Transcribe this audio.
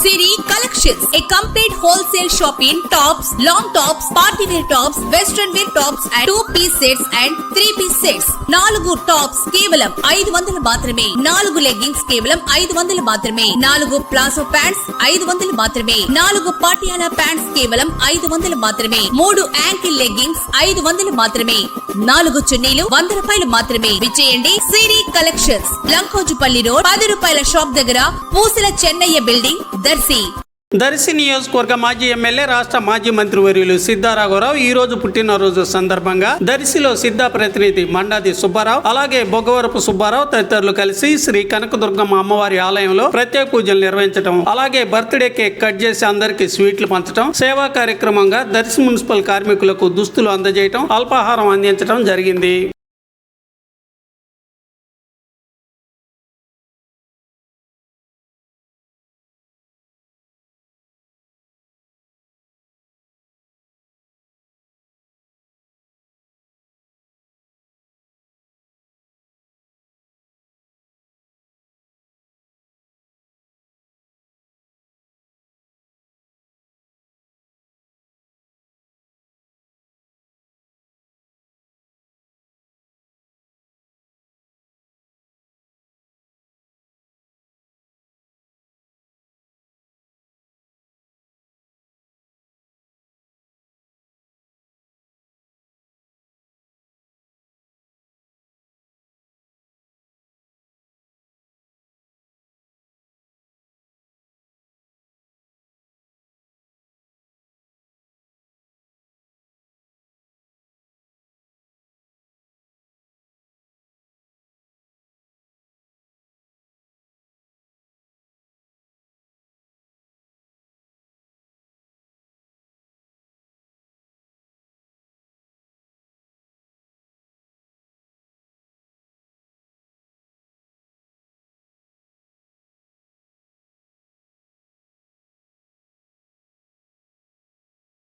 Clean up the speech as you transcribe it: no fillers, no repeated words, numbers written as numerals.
Siri Collections, a complete wholesale shop in tops, long tops, party wear tops, western wear tops and 2-piece sets and 3-piece sets. 4 tops కేవలం 500 మాత్రమే. 4 leggings కేవలం 500 మాత్రమే. 4 palazzo pants 500 మాత్రమే. 4 Patiala pants కేవలం 500 మాత్రమే. 3 ankle leggings 500 మాత్రమే. 4 చున్నీలు 100 రూపాయలు మాత్రమే. విచేయండి సిరి కలెక్షన్స్, లంకోజుపల్లి రోడ్, 10 రూపాయల షాప్ దగ్గర, పూసల చెన్నయ్య బిల్డింగ్, దర్శి. దర్శి నియోజకవర్గ మాజీ ఎమ్మెల్యే, రాష్ట్ర మాజీ మంత్రివర్యులు సిద్ధా రాఘవరావు ఈ రోజు పుట్టినరోజు సందర్భంగా దర్శిలో సిద్ధా ప్రతినిధి మండాది సుబ్బారావు, అలాగే బొగ్గవరపు సుబ్బారావు తదితరులు కలిసి శ్రీ కనకదుర్గమ్మ అమ్మవారి ఆలయంలో ప్రత్యేక పూజలు నిర్వహించడం, అలాగే బర్త్డే కేక్ కట్ చేసి అందరికీ స్వీట్లు పంచడం, సేవా కార్యక్రమంగా దర్శి మున్సిపల్ కార్మికులకు దుస్తులు అందజేయడం, అల్పాహారం అందించడం జరిగింది.